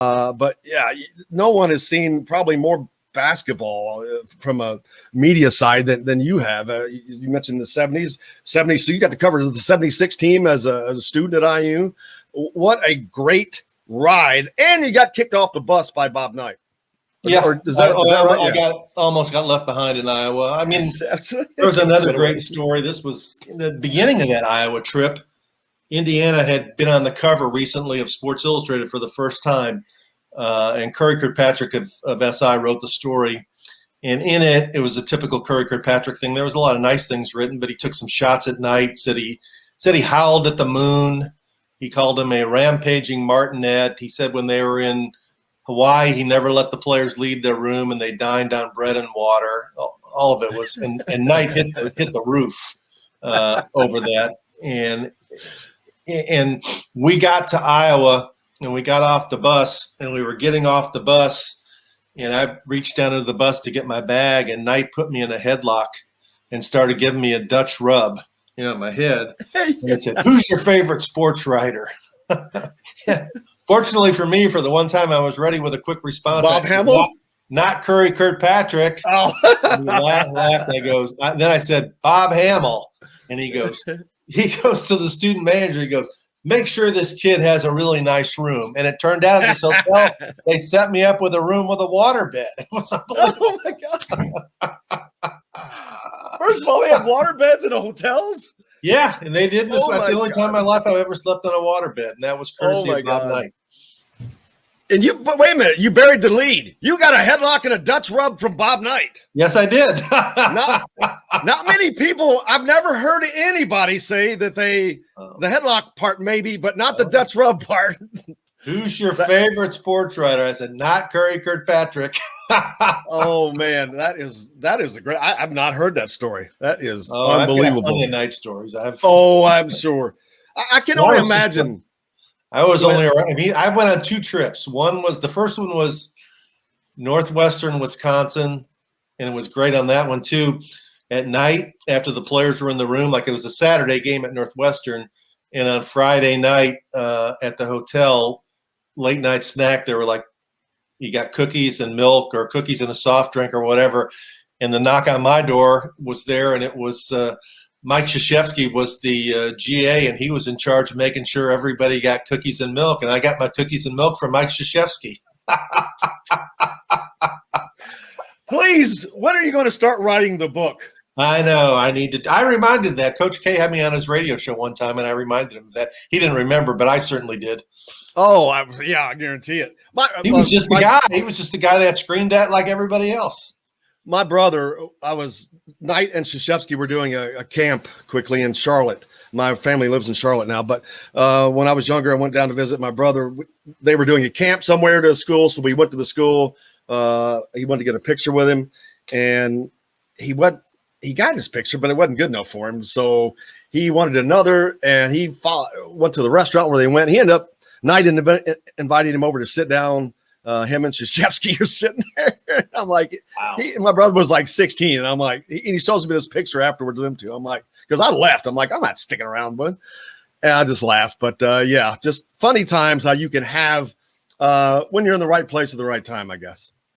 But yeah, no one has seen probably more basketball from a media side than you have. You mentioned the 70s, so you got to cover the 76 team as a student at IU. What a great ride. And you got kicked off the bus by Bob Knight. Yeah. Is that right? I almost got left behind in Iowa. I mean, there was another great story. This was in the beginning of that Iowa trip. Indiana had been on the cover recently of Sports Illustrated for the first time. And Curry Kirkpatrick of SI wrote the story. And in it was a typical Curry Kirkpatrick thing. There was a lot of nice things written, but he took some shots at Knight, said he howled at the moon. He called him a rampaging martinet. He said when they were in Hawaii, he never let the players leave their room and they dined on bread and water. All of it was, and Knight hit the roof over that. And we got to Iowa and we got off the bus and we were getting off the bus and I reached down into the bus to get my bag and Knight put me in a headlock and started giving me a Dutch rub, in my head. And it said, "Who's your favorite sports writer?" Fortunately for me, for the one time I was ready with a quick response. Bob Hamill? Not Curry Kirkpatrick. Oh. And he laughed. Then I said, "Bob Hamill." And he goes to the student manager. He goes, "Make sure this kid has a really nice room." And it turned out at this hotel, they set me up with a room with a waterbed. It was unbelievable. Oh, my God. First of all, they have water beds in hotels? Yeah, and they did this. That's the only time in my life I've ever slept on a waterbed, and that was courtesy of Bob Knight. And but wait a minute, you buried the lead. You got a headlock and a Dutch rub from Bob Knight. Yes, I did. not many people. I've never heard anybody say that the headlock part maybe, but not the Dutch rub part. Who's your favorite sports writer? I said, not Curry Kirkpatrick. Oh man, that is a great. I've not heard that story. That is unbelievable. I've got plenty of Night stories. I'm sure. I can only imagine. I was only around. I mean, I went on 2 trips. The first one was Northwestern, Wisconsin, and it was great on that one too. At night, after the players were in the room, like it was a Saturday game at Northwestern, and on Friday night at the hotel, late night snack, they were like, you got cookies and milk or cookies and a soft drink or whatever. And the knock on my door was there, and it was Mike Krzyzewski was the GA, and he was in charge of making sure everybody got cookies and milk. And I got my cookies and milk from Mike Krzyzewski. Please, when are you going to start writing the book? I know. I reminded that. Coach K had me on his radio show one time, and I reminded him that. He didn't remember, but I certainly did. Oh, I guarantee it. He was just the guy. He was just the guy that screamed at like everybody else. My brother, Knight and Krzyzewski were doing a camp quickly in Charlotte. My family lives in Charlotte now, but when I was younger, I went down to visit my brother. They were doing a camp somewhere to a school, so we went to the school. He wanted to get a picture with him, and he got his picture, but it wasn't good enough for him. So he wanted another, and he went to the restaurant where they went. He ended up, Knight invited him over to sit down. Him and Krzyzewski are sitting there. I'm like, wow. My brother was like 16, and I'm like, he shows me this picture afterwards of them two. I'm like, because I left. I'm like, I'm not sticking around, bud. And I just laughed. But yeah, just funny times how you can have when you're in the right place at the right time, I guess.